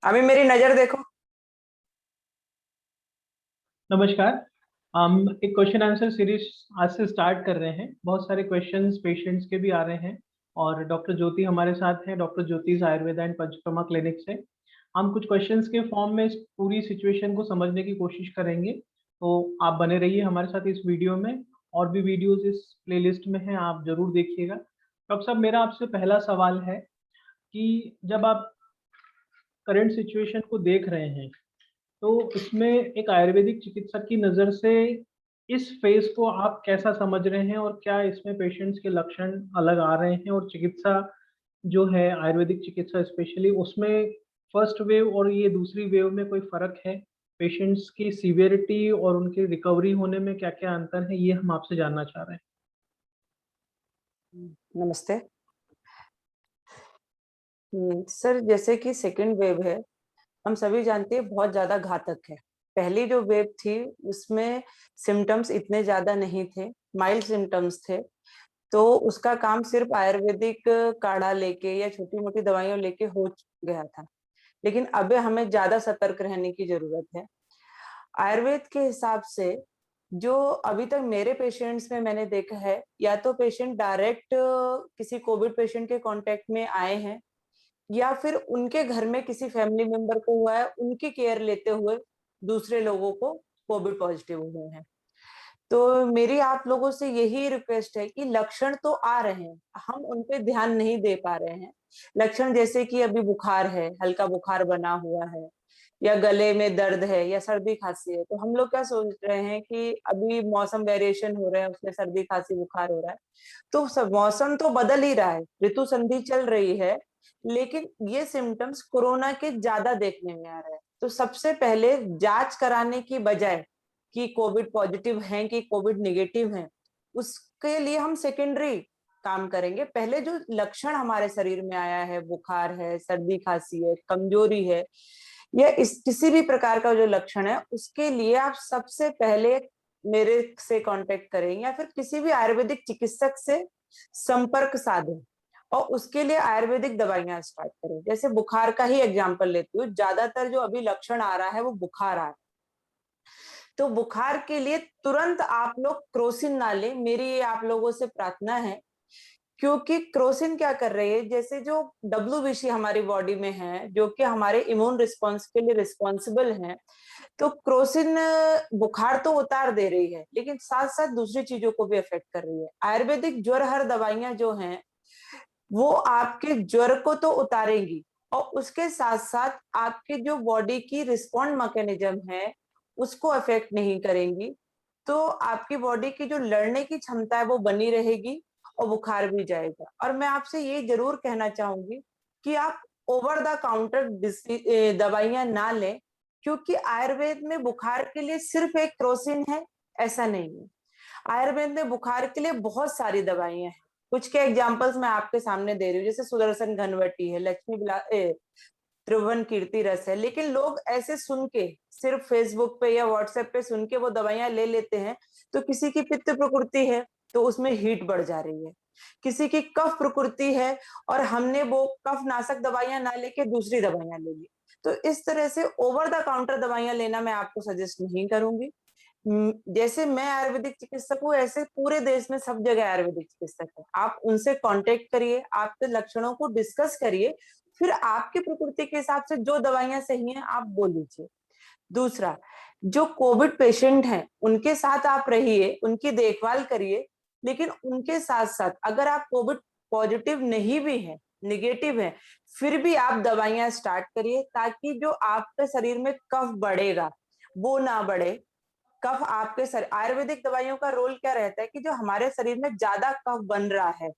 अभी मेरी नजर देखो। नमस्कार। हम एक क्वेश्चन आंसर सीरीज आज से स्टार्ट कर रहे हैं। बहुत सारे क्वेश्चंस पेशेंट्स के भी आ रहे हैं और डॉक्टर ज्योति हमारे साथ हैं, doctor Jyoti Ayurveda and panchakarma clinic से। हम कुछ क्वेश्चंस के फॉर्म में इस पूरी सिचुएशन को समझने की कोशिश करेंगे, तो आप बने रहिए हमारे साथ इस वीडियो में। और भी वीडियोज इस प्लेलिस्ट में हैं, आप जरूर देखिएगा। डॉक्टर साहब, मेरा आपसे पहला सवाल है कि जब आप करंट सिचुएशन को देख रहे हैं तो इसमें एक आयुर्वेदिक चिकित्सक की नज़र से इस फेज को आप कैसा समझ रहे हैं, और क्या इसमें पेशेंट्स के लक्षण अलग आ रहे हैं, और चिकित्सा जो है आयुर्वेदिक चिकित्सा स्पेशली उसमें फर्स्ट वेव और ये दूसरी वेव में कोई फर्क है? पेशेंट्स की सीवियरिटी और उनकी रिकवरी होने में क्या क्या अंतर है, ये हम आपसे जानना चाह रहे हैं। नमस्ते। सर, जैसे कि सेकंड वेव है, हम सभी जानते हैं बहुत ज्यादा घातक है। पहली जो वेव थी उसमें सिम्टम्स इतने ज्यादा नहीं थे, माइल्ड सिम्टम्स थे। तो उसका काम सिर्फ आयुर्वेदिक काढ़ा लेके या छोटी मोटी दवाइयां लेके हो गया था। लेकिन अब हमें ज्यादा सतर्क रहने की जरूरत है। आयुर्वेद के हिसाब से जो अभी तक मेरे पेशेंट्स में मैंने देखा है, या तो पेशेंट डायरेक्ट किसी कोविड पेशेंट के कांटेक्ट में आए हैं, या फिर उनके घर में किसी फैमिली मेंबर को हुआ है, उनकी केयर लेते हुए दूसरे लोगों को कोविड पॉजिटिव हुए हैं। तो मेरी आप लोगों से यही रिक्वेस्ट है कि लक्षण तो आ रहे हैं, हम उन पे ध्यान नहीं दे पा रहे हैं। लक्षण जैसे कि अभी बुखार है, हल्का बुखार बना हुआ है, या गले में दर्द है, या सर्दी खांसी है, तो हम लोग क्या सोच रहे हैं कि अभी मौसम वेरिएशन हो रहा है, उसमें सर्दी खांसी बुखार हो रहा है। तो सब मौसम तो बदल ही रहा है, ऋतु संधि चल रही है, लेकिन ये सिम्टम्स कोरोना के ज्यादा देखने में आ रहा है। तो सबसे पहले जांच कराने की बजाय कि कोविड पॉजिटिव हैं कि कोविड निगेटिव हैं, उसके लिए हम सेकेंडरी काम करेंगे। पहले जो लक्षण हमारे शरीर में आया है, बुखार है, सर्दी खांसी है, कमजोरी है, या इस किसी भी प्रकार का जो लक्षण है, उसके लिए आप सबसे पहले मेरे से कांटेक्ट करें या फिर किसी भी आयुर्वेदिक चिकित्सक से संपर्क साधें, और उसके लिए आयुर्वेदिक दवाइयां स्टार्ट करें। जैसे बुखार का ही एग्जांपल लेती हूँ, ज्यादातर जो अभी लक्षण आ रहा है वो बुखार आ रहा है। तो बुखार के लिए तुरंत आप लोग क्रोसिन ना लें, मेरी ये आप लोगों से प्रार्थना है। क्योंकि क्रोसिन क्या कर रही है, जैसे जो डब्ल्यूबीसी हमारी बॉडी में है, जो कि हमारे इम्यून रिस्पॉन्स के लिए रिस्पॉन्सिबल है, तो क्रोसिन बुखार तो उतार दे रही है, लेकिन साथ साथ दूसरी चीजों को भी अफेक्ट कर रही है। आयुर्वेदिक ज्वर हर दवाइयां जो हैं, वो आपके ज्वर को तो उतारेंगी, और उसके साथ साथ आपके जो बॉडी की रिस्पॉन्ड मैकेनिज्म है उसको अफेक्ट नहीं करेंगी। तो आपकी बॉडी की जो लड़ने की क्षमता है वो बनी रहेगी, और बुखार भी जाएगा। और मैं आपसे ये जरूर कहना चाहूंगी कि आप ओवर द काउंटर दवाइयां ना लें, क्योंकि आयुर्वेद में बुखार के लिए सिर्फ एक क्रोसिन है, ऐसा नहीं है। आयुर्वेद में बुखार के लिए बहुत सारी दवाइयां हैं। कुछ के एग्जांपल्स मैं आपके सामने दे रही हूँ, जैसे सुदर्शन घनवटी है, त्रिभुवन कीर्ति रस है। लेकिन लोग ऐसे सुन के, सिर्फ फेसबुक पे या व्हाट्सएप पे सुन के वो दवाइयां ले लेते हैं। तो किसी की पित्त प्रकृति है तो उसमें हीट बढ़ जा रही है, किसी की कफ प्रकृति है और हमने वो कफ नाशक दवाइयां ना लेके दूसरी दवाइयां ले ली। तो इस तरह से ओवर द काउंटर दवाइयां लेना मैं आपको सजेस्ट नहीं करूंगी। जैसे मैं आयुर्वेदिक चिकित्सक हूँ, ऐसे पूरे देश में सब जगह आयुर्वेदिक चिकित्सक है। आप उनसे कांटेक्ट करिए, आपके लक्षणों को डिस्कस करिए, फिर आपकी प्रकृति के हिसाब से जो दवाइयां सही हैं आप वो लीजिए। दूसरा, जो कोविड पेशेंट हैं उनके साथ आप रहिए, उनकी देखभाल करिए, लेकिन उनके साथ साथ अगर आप कोविड पॉजिटिव नहीं भी है, निगेटिव है, फिर भी आप दवाइयां स्टार्ट करिए, ताकि जो आपके शरीर में कफ बढ़ेगा वो ना बढ़े। कफ आपके शरीर, आयुर्वेदिक दवाइयों का रोल क्या रहता है कि जो हमारे शरीर में ज्यादा कफ बन रहा है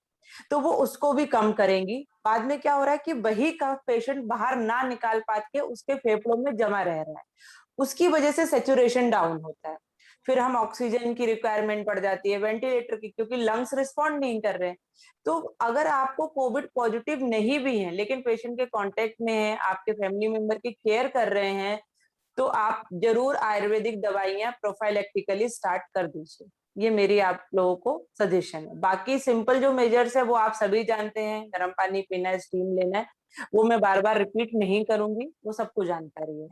तो वो उसको भी कम करेंगी। बाद में क्या हो रहा है कि वही कफ पेशेंट बाहर ना निकाल पात के उसके फेफड़ों में जमा रह रहा है, उसकी वजह से सेचुरेशन डाउन होता है। फिर हम ऑक्सीजन की रिक्वायरमेंट पड़ जाती है, वेंटिलेटर की, क्योंकि लंग्स रिस्पॉन्ड नहीं कर रहे हैं। तो अगर आपको कोविड पॉजिटिव नहीं भी है लेकिन पेशेंट के कांटेक्ट में है, आपके फैमिली मेंबर की केयर कर रहे हैं, तो आप जरूर आयुर्वेदिक दवाइयां प्रोफाइलेक्टिकली स्टार्ट कर दीजिए। ये मेरी आप लोगों को सजेशन है। बाकी सिंपल जो मेजर्स है वो आप सभी जानते हैं, गर्म पानी पीना है, स्टीम लेना है, वो मैं बार-बार रिपीट नहीं करूँगी, वो सबको जानकारी है।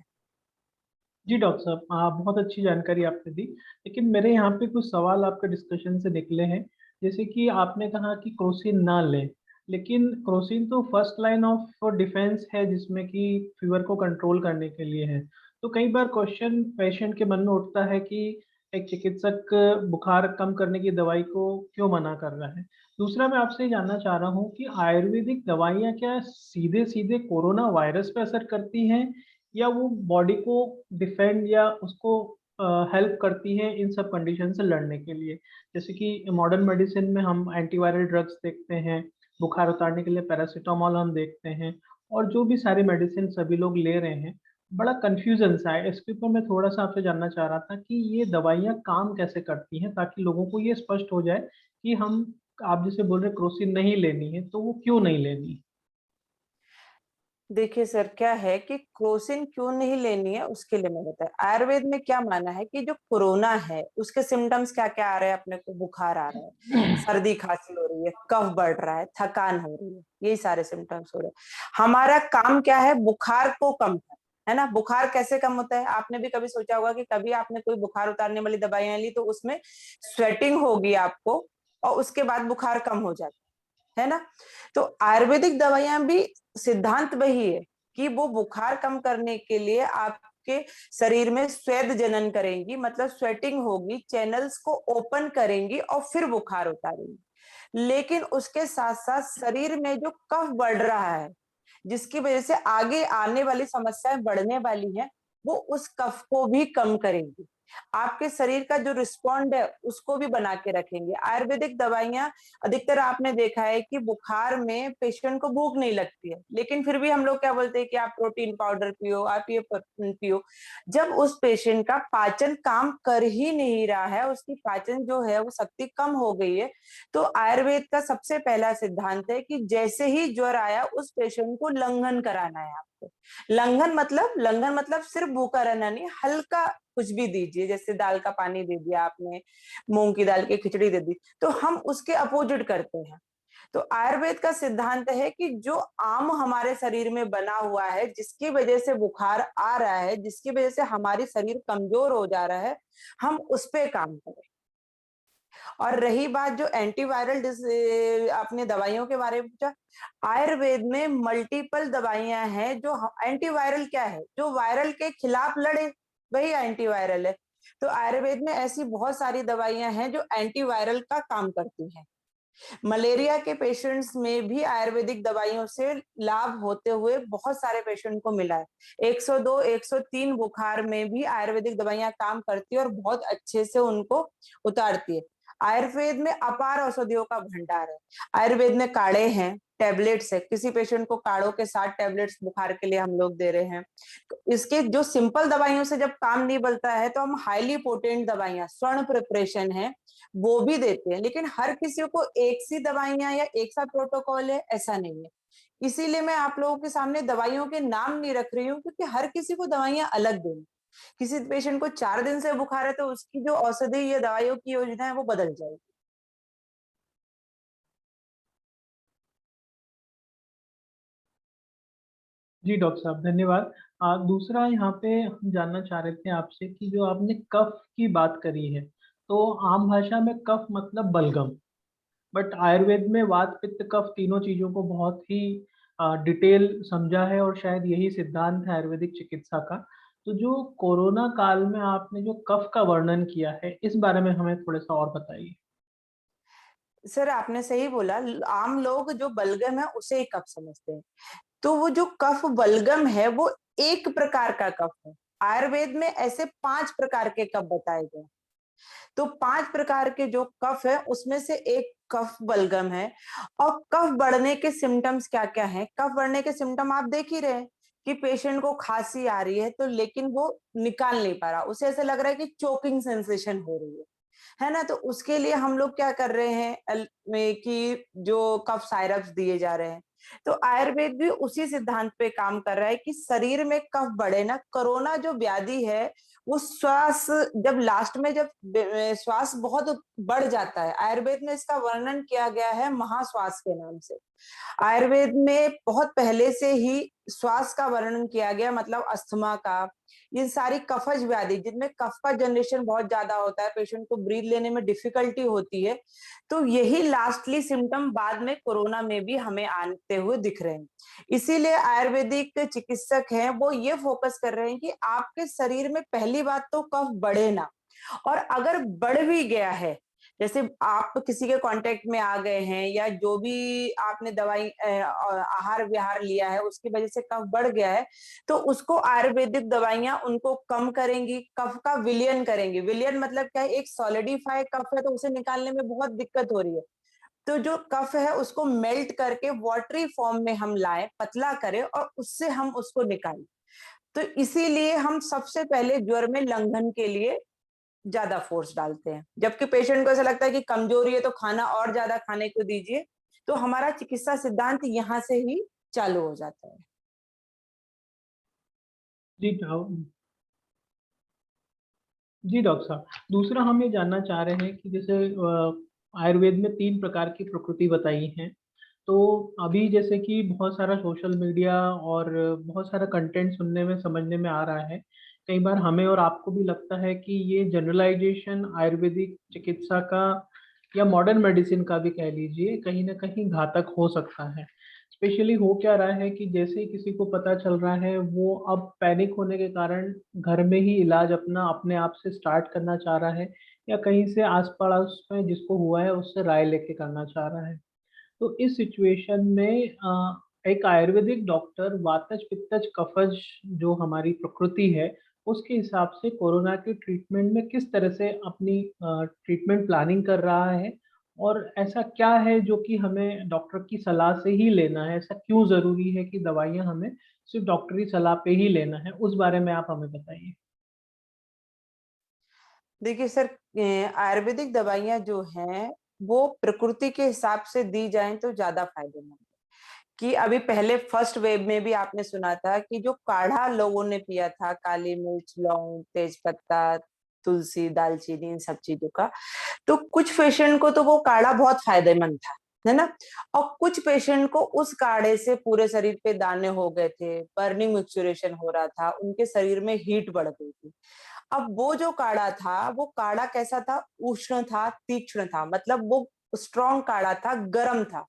जी डॉक्टर साहब, बहुत अच्छी जानकारी आपने दी। लेकिन मेरे यहाँ पे कुछ सवाल आपके डिस्कशन से निकले हैं। जैसे कि आपने कहा कि क्रोसिन ना लें, लेकिन क्रोसिन तो फर्स्ट लाइन ऑफ डिफेंस है जिसमें कि फीवर को कंट्रोल करने के लिए है। तो कई बार क्वेश्चन पेशेंट के मन में उठता है कि एक चिकित्सक बुखार कम करने की दवाई को क्यों मना कर रहा है? दूसरा मैं आपसे ये जानना चाह रहा हूँ कि आयुर्वेदिक दवाइयाँ क्या सीधे-सीधे कोरोना वायरस पे असर करती हैं या वो बॉडी को डिफेंड या उसको हेल्प करती हैं इन सब कंडीशन से लड़ने के लिए? जैसे कि मॉडर्न मेडिसिन में हम एंटीवायरल ड्रग्स देखते हैं, बुखार उतारने के लिए पैरासिटामोल हम देखते हैं और जो भी सारी मेडिसिन सभी लोग ले रहे हैं, बड़ा कन्फ्यूज़न सा है। इसके ऊपर मैं थोड़ा-सा आपसे जानना चाह रहा था कि ये दवाइयाँ काम कैसे करती हैं ताकि लोगों को ये स्पष्ट हो जाए कि हम आप जैसे बोल रहे हैं क्रोसिन नहीं लेनी है, तो वो क्यों नहीं लेनी? देखिए सर, क्या है कि क्रोसिन क्यों नहीं लेनी है उसके लिए मैं बताया। आयुर्वेद में क्या माना है कि जो कोरोना है उसके सिम्पटम्स क्या-क्या आ रहे हैं अपने को, बुखार आ रहा है, सर्दी-खांसी हो रही है, कफ बढ़ रहा है, थकान हो रही है, यही सारे सिम्पटम्स हो रहे हैं। हमारा काम क्या है? बुखार को कम करना, है ना? बुखार कैसे कम होता है? आपने भी कभी सोचा होगा कि कभी आपने कोई बुखार उतारने वाली दवाइयाँ ली तो उसमें स्वेटिंग होगी आपको और उसके बाद बुखार कम हो जाता है ना? तो आयुर्वेदिक दवाइयाँ भी सिद्धांत वही है कि वो बुखार कम करने के लिए आपके शरीर में स्वेद जनन करेंगी, मतलब स्वेटिंग होगी, चैनल्स को ओपन करेंगी और फिर बुखार उतारेंगी। लेकिन उसके साथ-साथ शरीर में जो कफ बढ़ रहा है, जिसकी वजह से आगे आने वाली समस्याएँ बढ़ने वाली हैं, वो उस कफ को भी कम करेंगी। आपके शरीर का जो रिस्पॉन्ड है, उसको भी बना के रखेंगे। आयुर्वेदिक दवाइयाँ अधिकतर आपने देखा है कि बुखार में पेशेंट को भूख नहीं लगती है, लेकिन फिर भी हम लोग क्या बोलते हैं कि आप प्रोटीन पाउडर पियो, आप ये पियो। जब उस पेशेंट का पाचन काम कर ही नहीं रहा है, उसकी पाचन जो है वो शक्ति कम हो गई है, तो आयुर्वेद का सबसे पहला सिद्धांत है कि जैसे ही ज्वर आया उस पेशेंट को लंघन कराना है आपको। लंघन मतलब सिर्फ भूखा रहना नहीं, हल्का कुछ भी दीजिए, जैसे दाल का पानी दे दिया आपने, मूँग की दाल की खिचड़ी दे दी, तो हम उसके अपोजिट करते हैं। तो आयुर्वेद का सिद्धांत है कि जो आम हमारे शरीर में बना हुआ है, जिसकी वजह से बुखार आ रहा है, जिसकी वजह से हमारी शरीर कमजोर हो जा रहा है, हम उस पे काम करें। और रही बात जो आपने दवाइयों के बारे में पूछा, आयुर्वेद में मल्टीपल दवाइयाँ हैं जो एंटीवायरल क्या है? जो वायरल के खिलाफ लड़े, वही एंटीवायरल है। तो आयुर्वेद में ऐसी बहुत सारी दवाइयाँ हैं जो एंटीवायरल का काम करती हैं। मलेरिया के पेशेंट्स में भी आयुर्वेदिक दवाइयों से लाभ होते हुए बहुत सारे पेशेंट को मिला है। 102, 103 बुखार में भी आयुर्वेदिक दवाइयाँ काम करती है और बहुत अच्छे से उनको उतारती है। आयुर्वेद में अपार औषधियों का भंडार है। आयुर्वेद में काढ़े हैं, टैबलेट्स है, किसी पेशेंट को काढ़ों के साथ टैबलेट्स बुखार के लिए हम लोग दे रहे हैं। इसके जो सिंपल दवाइयों से जब काम नहीं बनता है तो हम हाईली पोटेंट दवाइयाँ, स्वर्ण प्रिपरेशन है, वो भी देते हैं, लेकिन हर किसी को एक सी दवाइयाँ या एक सा प्रोटोकॉल है, ऐसा नहीं है। इसीलिए मैं आप लोगों के सामने दवाइयों के नाम नहीं रख रही हूँ क्योंकि हर किसी को दवाइयाँ अलग देनी। किसी पेशेंट को 4 दिन से बुखार है तो उसकी जो औषधि या दवाइयों की योजना है वो बदल जाएगी। जी डॉक्टर साहब, धन्यवाद। दूसरा यहाँ पे हम जानना चाह रहे थे आपसे कि जो आपने कफ की बात करी है, तो आम भाषा में कफ मतलब बलगम, बट आयुर्वेद में वात, पित्त, कफ तीनों चीज़ों को बहुत ही डिटेल समझा है और शायद यही सिद्धांत है आयुर्वेदिक चिकित्सा का। तो जो कोरोना काल में आपने जो कफ का वर्णन किया है, इस बारे में हमें थोड़ा-सा और बताइए? सर आपने सही बोला, आम लोग जो बलगम है उसे ही कफ समझते हैं। तो वो जो कफ बलगम है वो एक प्रकार का कफ है। आयुर्वेद में ऐसे 5 प्रकार के कफ बताए गए हैं। तो 5 प्रकार के जो कफ है उसमें से एक कफ बलगम है। और कफ बढ़ने के सिम्पटम्स क्या-क्या हैं? कफ बढ़ने के सिम्पटम आप देख ही रहे हैं कि पेशेंट को खांसी आ रही है तो लेकिन वो निकाल नहीं पा रहा। उसे ऐसा लग रहा है कि चोकिंग सेंसेशन हो रही है ना? तो उसके लिए हम लोग क्या कर रहे हैं में कि जो कफ साइरप्स दिए जा रहे हैं। तो आयुर्वेद भी उसी सिद्धांत पे काम कर रहा है कि शरीर में कफ बढ़े ना, कोरोना जो व्याधि है वो श्वास जब लास्ट में जब श्वास बहुत बढ़ जाता है, आयुर्वेद में इसका वर्णन किया गया है महाश्वास के नाम से। आयुर्वेद में बहुत पहले से ही श्वास का वर्णन किया गया, मतलब अस्थमा का, ये सारी कफज व्याधि जिनमें कफ का जनरेशन बहुत ज्यादा होता है, पेशेंट को ब्रीथ लेने में डिफिकल्टी होती है, तो यही लास्टली सिम्टम बाद में कोरोना में भी हमें आते हुए दिख रहे हैं। इसीलिए आयुर्वेदिक चिकित्सक हैं वो ये फोकस कर रहे हैं कि आपके शरीर में पहली बात तो कफ बढ़े ना, और अगर बढ़ भी गया है, जैसे आप किसी के कांटेक्ट में आ गए हैं या जो भी आपने दवाई आहार विहार लिया है उसकी वजह से कफ बढ़ गया है, तो उसको आयुर्वेदिक दवाइयां उनको कम करेंगी, कफ का विलयन करेंगी। विलयन मतलब क्या है, एक सॉलिडिफाई कफ है तो उसे निकालने में बहुत दिक्कत हो रही है, तो जो कफ है उसको मेल्ट करके वाटरी फॉर्म में हम लाएं, पतला करें और उससे हम उसको निकालें। तो इसीलिए हम सबसे पहले ज्वर में लंघन के लिए ज्यादा फोर्स डालते हैं, जबकि पेशेंट को ऐसा लगता है कि कमजोरी है तो खाना और ज्यादा खाने को दीजिए, तो हमारा चिकित्सा सिद्धांत यहाँ से ही चालू हो जाता है। जी जी डॉक्टर साहब, दूसरा हम ये जानना चाह रहे हैं कि जैसे आयुर्वेद में 3 प्रकार की प्रकृति बताई है। तो अभी जैसे कि बहुत सारा सोशल मीडिया और बहुत सारा कंटेंट सुनने में समझने में आ रहा है, कई बार हमें और आपको भी लगता है कि ये जनरलाइजेशन आयुर्वेदिक चिकित्सा का या मॉडर्न मेडिसिन का भी कह लीजिए कहीं ना कहीं घातक हो सकता है। स्पेशली हो क्या रहा है कि जैसे ही किसी को पता चल रहा है वो अब पैनिक होने के कारण घर में ही इलाज अपना अपने आप से स्टार्ट करना चाह रहा है, या कहीं से आस पड़ोस में जिसको हुआ है उससे राय लेके करना चाह रहा है। तो इस सिचुएशन में एक आयुर्वेदिक डॉक्टर वातज पित्तज कफज जो हमारी प्रकृति है उसके हिसाब से कोरोना के ट्रीटमेंट में किस तरह से अपनी ट्रीटमेंट प्लानिंग कर रहा है, और ऐसा क्या है जो कि हमें डॉक्टर की सलाह से ही लेना है, ऐसा क्यों जरूरी है कि दवाइयां हमें सिर्फ डॉक्टरी सलाह पे ही लेना है, उस बारे में आप हमें बताइए। देखिए सर, आयुर्वेदिक दवाइयां जो हैं वो प्रकृति के हिसाब से दी जाएं तो ज्यादा फायदेमंद है। कि अभी पहले फर्स्ट वेव में भी आपने सुना था कि जो काढ़ा लोगों ने पिया था, काली मिर्च, लौंग, तेज पत्ता, तुलसी, दालचीनी, इन सब चीजों का, तो कुछ पेशेंट को तो वो काढ़ा बहुत फायदेमंद था, है ना, और कुछ पेशेंट को उस काढ़े से पूरे शरीर पे दाने हो गए थे, बर्निंग मिक्सचुरेशन हो रहा था, उनके शरीर में हीट बढ़ गई थी। अब वो जो काढ़ा था, वो काढ़ा कैसा था, उष्ण था, तीक्ष्ण था, मतलब वो स्ट्रॉन्ग काढ़ा था, गर्म था।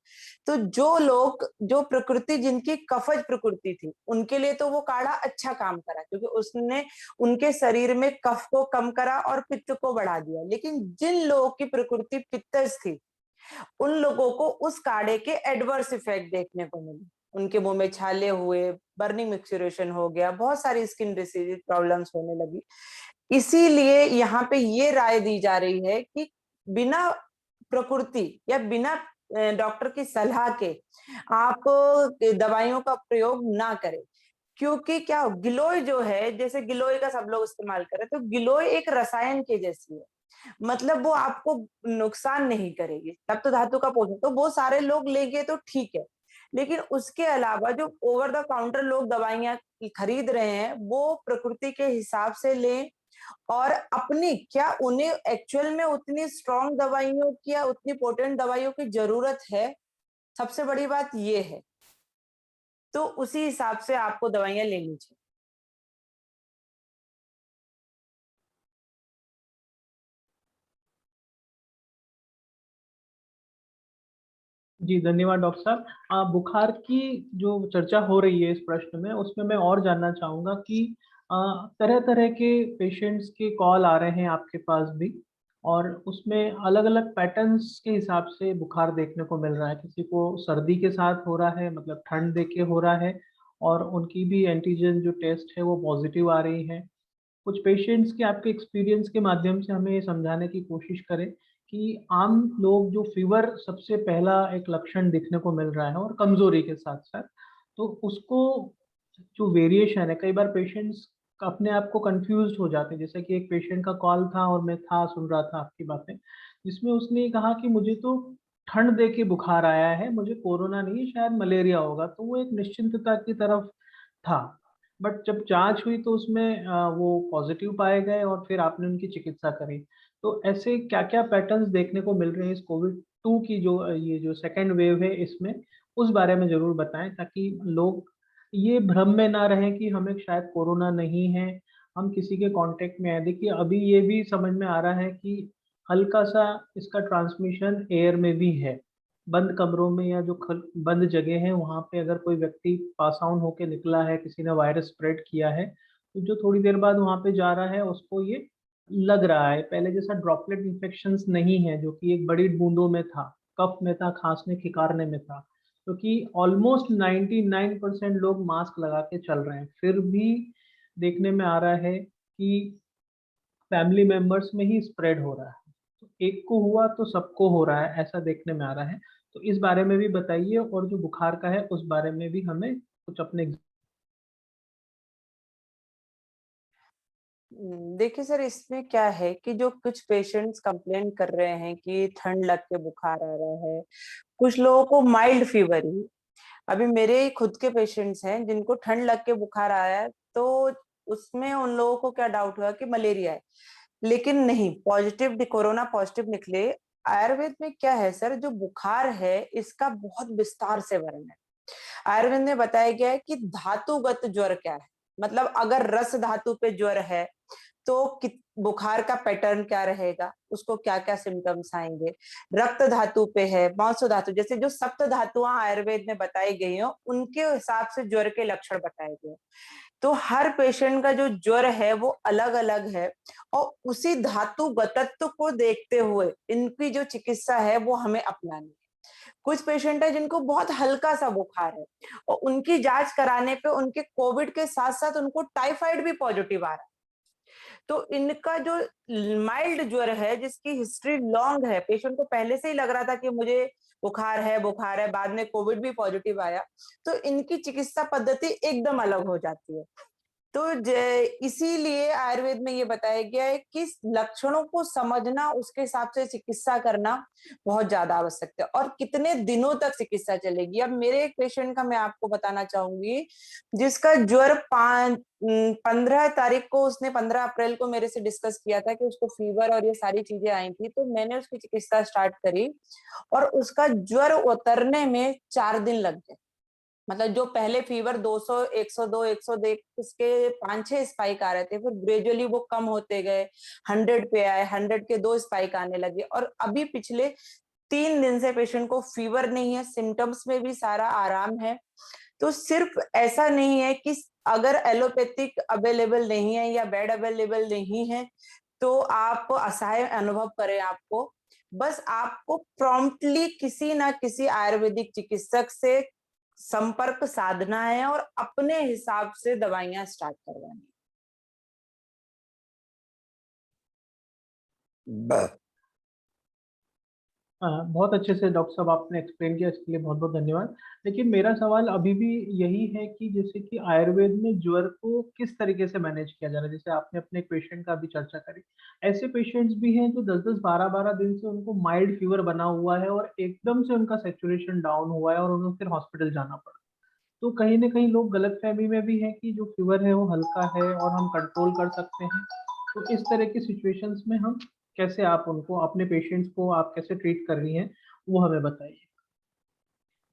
तो जो लोग, जो प्रकृति जिनकी कफज प्रकृति थी, उनके लिए तो वो काढ़ा अच्छा काम करा, क्योंकि उसने उनके शरीर में कफ को कम करा और पित्त को बढ़ा दिया। लेकिन जिन लोगों की प्रकृति पित्तज थी, उन लोगों को उस काढ़े के एडवर्स इफेक्ट देखने को मिले, उनके मुंह में छाले हुए, बर्निंग मिक्सचरेशन हो गया, बहुत सारी स्किन डिसीज प्रॉब्लम्स होने लगी। इसीलिए यहाँ पे ये राय दी जा रही है कि बिना प्रकृति या बिना डॉक्टर की सलाह के आप दवाइयों का प्रयोग ना करें। क्योंकि क्या, गिलोय जो है, जैसे गिलोय का सब लोग इस्तेमाल कर रहे हैं, तो गिलोय एक रसायन के जैसी है, मतलब वो आपको नुकसान नहीं करेगी, तब तो धातु का पोषण तो वो सारे लोग लेंगे तो ठीक है। लेकिन उसके अलावा जो ओवर द काउंटर लोग दवाइयां खरीद रहे हैं वो प्रकृति के हिसाब से लें, और अपनी, क्या उन्हें एक्चुअल में उतनी स्ट्रॉन्ग दवाइयों की या उतनी पोटेंट दवाइयों की जरूरत है, सबसे बड़ी बात ये है। तो उसी हिसाब से आपको दवाइयां लेनी चाहिए। जी धन्यवाद डॉक्टर साहब। बुखार की जो चर्चा हो रही है इस प्रश्न में, उसमें मैं और जानना चाहूंगा कि तरह तरह के पेशेंट्स के कॉल आ रहे हैं आपके पास भी, और उसमें अलग अलग पैटर्न्स के हिसाब से बुखार देखने को मिल रहा है। किसी को सर्दी के साथ हो रहा है, मतलब ठंड देख के हो रहा है, और उनकी भी एंटीजन जो टेस्ट है वो पॉजिटिव आ रही है। कुछ पेशेंट्स के आपके एक्सपीरियंस के माध्यम से हमें ये समझाने की कोशिश करें कि आम लोग जो फीवर सबसे पहला एक लक्षण दिखने को मिल रहा है और कमजोरी के साथ साथ, तो उसको जो वेरिएशन है, कई बार पेशेंट्स अपने आप को कंफ्यूज हो जाते हैं। जैसे कि एक पेशेंट का कॉल था और मैं था सुन रहा था आपकी बातें, जिसमें उसने कहा कि मुझे तो ठंड दे के बुखार आया है, मुझे कोरोना नहीं शायद मलेरिया होगा, तो वो एक निश्चिंतता की तरफ था। बट जब जांच हुई तो उसमें वो पॉजिटिव पाए गए और फिर आपने उनकी चिकित्सा करी। तो ऐसे क्या क्या पैटर्न्स देखने को मिल रहे हैं इस कोविड 2 की जो ये जो सेकेंड वेव है इसमें, उस बारे में जरूर बताएं, ताकि लोग ये भ्रम में ना रहें कि हमें शायद कोरोना नहीं है, हम किसी के कांटेक्ट में आए। देखिए अभी ये भी समझ में आ रहा है कि हल्का सा इसका ट्रांसमिशन एयर में भी है। बंद कमरों में या जो बंद जगह है वहां पे अगर कोई व्यक्ति पास आउट होके निकला है, किसी ने वायरस स्प्रेड किया है, तो जो थोड़ी देर बाद वहां पे जा रहा है उसको ये लग रहा है। पहले जैसा ड्रॉपलेट इन्फेक्शन नहीं है जो कि एक बड़ी बूंदों में था, कफ में था, खांसने खिकारने में था। क्योंकि ऑलमोस्ट 99% लोग मास्क लगा के चल रहे हैं, फिर भी देखने में आ रहा है कि फैमिली मेंबर्स में ही स्प्रेड हो रहा है। तो एक को हुआ तो सबको हो रहा है, ऐसा देखने में आ रहा है। तो इस बारे में भी बताइए, और जो बुखार का है उस बारे में भी हमें कुछ अपने। देखिए सर, इसमें क्या है कि जो कुछ पेशेंट्स कंप्लेन कर रहे हैं कि ठंड लग के बुखार आ रहा है, कुछ लोगों को माइल्ड फीवर ही। अभी मेरे खुद के पेशेंट्स हैं जिनको ठंड लग के बुखार आया है, तो उसमें उन लोगों को क्या डाउट हुआ कि मलेरिया है, लेकिन नहीं, पॉजिटिव, कोरोना पॉजिटिव निकले। आयुर्वेद में क्या है सर, जो बुखार है इसका बहुत विस्तार से वर्णन है। आयुर्वेद में बताया गया है कि धातुगत ज्वर क्या है, मतलब अगर रस धातु पे ज्वर है तो बुखार का पैटर्न क्या रहेगा, उसको क्या क्या सिम्टम्स आएंगे। रक्त धातु पे है, मांसो धातु, जैसे जो सप्त धातुआं आयुर्वेद में बताई गई हो उनके हिसाब से ज्वर के लक्षण बताए गए। तो हर पेशेंट का जो ज्वर है वो अलग अलग है, और उसी धातु गतत्व को देखते हुए इनकी जो चिकित्सा है वो हमें अपनानी है। कुछ पेशेंट है जिनको बहुत हल्का सा बुखार है, और उनकी जांच कराने पे उनके कोविड के साथ साथ उनको टाइफाइड भी पॉजिटिव आ रहा है। तो इनका जो माइल्ड ज्वर है, जिसकी हिस्ट्री लॉन्ग है, पेशेंट को पहले से ही लग रहा था कि मुझे बुखार है, बाद में कोविड भी पॉजिटिव आया, तो इनकी चिकित्सा पद्धति एकदम अलग हो जाती है। तो इसीलिए आयुर्वेद में ये बताया गया है कि लक्षणों को समझना, उसके हिसाब से चिकित्सा करना बहुत ज्यादा आवश्यक है। और कितने दिनों तक चिकित्सा चलेगी, अब मेरे एक पेशेंट का मैं आपको बताना चाहूंगी, जिसका ज्वर 15 तारीख को, उसने 15 अप्रैल को मेरे से डिस्कस किया था कि उसको फीवर और ये सारी चीजें आई थी, तो मैंने उसकी चिकित्सा स्टार्ट करी, और उसका ज्वर उतरने में 4 दिन लग गए। मतलब जो पहले फीवर 200, 102, 102 इसके 5-6 स्पाइक आ रहे थे, फिर ग्रेजुअली वो कम होते गए, 100 पे आए, 100 के 2 स्पाइक आने लगे, और अभी पिछले 3 दिन से पेशेंट को फीवर नहीं है, सिम्टम्स में भी सारा आराम है। तो सिर्फ ऐसा नहीं है कि अगर एलोपैथिक अवेलेबल नहीं है या बेड अवेलेबल नहीं है तो आप असहाय अनुभव करें। आपको बस आपको प्रॉम्प्टली किसी ना किसी आयुर्वेदिक चिकित्सक से संपर्क साधना है और अपने हिसाब से दवाइयां स्टार्ट करवानी है। बहुत अच्छे से डॉक्टर साहब आपने एक्सप्लेन किया, इसके लिए बहुत बहुत धन्यवाद। लेकिन मेरा सवाल अभी भी यही है कि जैसे कि आयुर्वेद में ज्वर को किस तरीके से मैनेज किया जा रहा है। जैसे आपने अपने एक पेशेंट का भी चर्चा करी, ऐसे पेशेंट्स भी हैं जो 10-10, 12-12 दिन से उनको माइल्ड फीवर बना हुआ है और एकदम से उनका सेचुरेशन डाउन हुआ है और उन्हें फिर हॉस्पिटल जाना पड़ा। तो कहीं ना कहीं लोग गलतफहमी में भी हैं कि जो फीवर है वो हल्का है और हम कंट्रोल कर सकते हैं। तो इस तरह की सिचुएशंस में हम कैसे, आप उनको, अपने पेशेंट्स को आप कैसे ट्रीट कर रही हैं, वो हमें बताइए।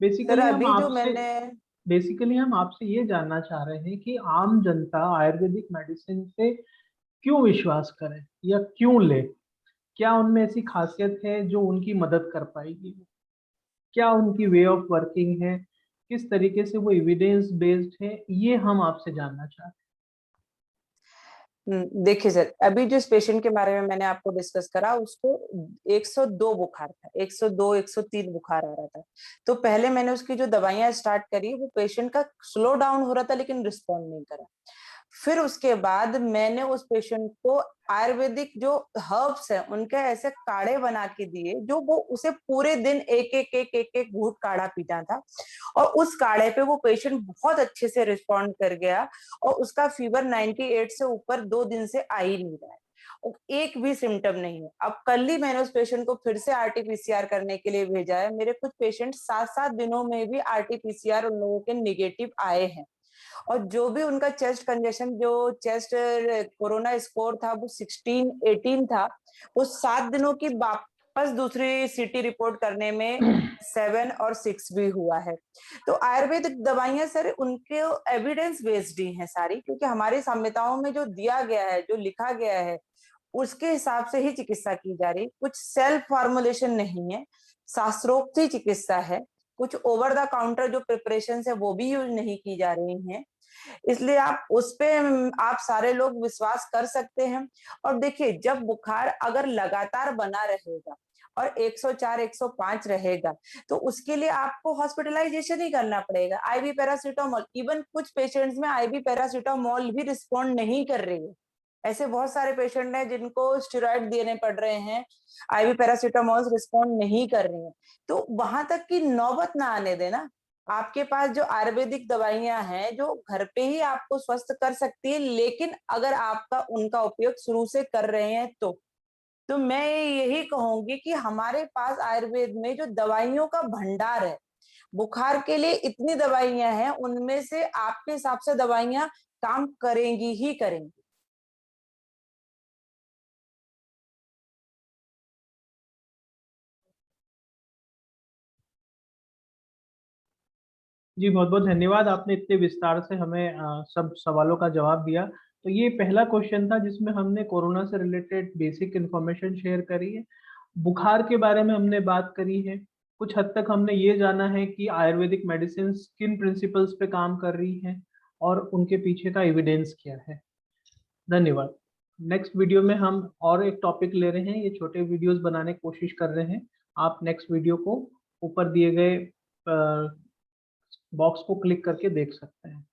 सर बेसिकली हम अभी जो आपसे मैंने बेसिकली हम आपसे ये जानना चाह रहे हैं कि आम जनता आयुर्वेदिक मेडिसिन पे क्यों विश्वास करे या क्यों ले। क्या उनमें ऐसी खासियत है जो उनकी मदद कर पाएगी? क्या उनकी वे ऑफ वर्किंग है? किस तरीके से वो एविडेंस बेस्ड है, ये हम आपसे जानना चाहते देखिए सर, अभी जो इस पेशेंट के बारे में मैंने आपको डिस्कस करा, उसको 102 बुखार था, 102 103 बुखार आ रहा था। तो पहले मैंने उसकी जो दवाइयां स्टार्ट करी, वो पेशेंट का स्लो डाउन हो रहा था लेकिन रिस्पॉन्ड नहीं करा। फिर उसके बाद मैंने उस पेशेंट को आयुर्वेदिक जो हर्ब्स है उनके ऐसे काढ़े बना के दिए, जो वो उसे पूरे दिन एक एक एक एक एक घूंट काढ़ा पीता था, और उस काढ़े पे वो पेशेंट बहुत अच्छे से रिस्पॉन्ड कर गया, और उसका फीवर 98 से ऊपर 2 दिन से आ ही नहीं रहा है, और एक भी सिम्टम नहीं है। अब कल ही मैंने उस पेशेंट को फिर से आरटीपीसीआर करने के लिए भेजा है। मेरे कुछ पेशेंट 7-7 दिनों में भी आरटीपीसीआर उन लोगों के निगेटिव आए हैं, और जो भी उनका चेस्ट कंजेशन, जो चेस्ट कोरोना स्कोर था वो 16-18 था, वो 7 दिनों की बस दूसरी सीटी रिपोर्ट करने में 7 और 6 भी हुआ है। तो आयुर्वेदिक दवाइयां सर उनके एविडेंस बेस्ड ही हैं सारी, क्योंकि हमारी संहिताओं में जो दिया गया है, जो लिखा गया है, उसके हिसाब से ही चिकित्सा की जा रही। कुछ सेल्फ फॉर्मुलेशन नहीं है, शास्त्रोक्त ही चिकित्सा है। कुछ ओवर द काउंटर जो प्रिपरेशन है वो भी यूज नहीं की जा रही हैं, इसलिए आप उस पे आप सारे लोग विश्वास कर सकते हैं। और देखिए, जब बुखार अगर लगातार बना रहेगा और 104 105 रहेगा, तो उसके लिए आपको हॉस्पिटलाइजेशन ही करना पड़ेगा। आईवी पैरासीटामोल, इवन कुछ पेशेंट्स में आईवी पैरासीटामोल भी रिस्पॉन्ड नहीं कर रही है। ऐसे बहुत सारे पेशेंट हैं जिनको स्टेरॉइड देने पड़ रहे हैं, आईवी पैरासीटामोल रिस्पॉन्ड नहीं कर रही हैं। तो वहां तक की नौबत ना आने देना। आपके पास जो आयुर्वेदिक दवाइयां हैं जो घर पे ही आपको स्वस्थ कर सकती है, लेकिन अगर आपका उनका उपयोग शुरू से कर रहे हैं तो मैं यही कहूंगी कि हमारे पास आयुर्वेद में जो दवाइयों का भंडार है, बुखार के लिए इतनी दवाइयां हैं, उनमें से आपके हिसाब से दवाइयां काम करेंगी ही करेंगी। जी बहुत बहुत धन्यवाद, आपने इतने विस्तार से हमें सब सवालों का जवाब दिया। तो ये पहला क्वेश्चन था जिसमें हमने कोरोना से रिलेटेड बेसिक इंफॉर्मेशन शेयर करी है, बुखार के बारे में हमने बात करी है, कुछ हद तक हमने ये जाना है कि आयुर्वेदिक मेडिसिन किन प्रिंसिपल्स पे काम कर रही है और उनके पीछे का एविडेंस क्या है। धन्यवाद। नेक्स्ट वीडियो में हम और एक टॉपिक ले रहे हैं, ये छोटे वीडियोस बनाने की कोशिश कर रहे हैं। आप नेक्स्ट वीडियो को ऊपर दिए गए बॉक्स को क्लिक करके देख सकते हैं।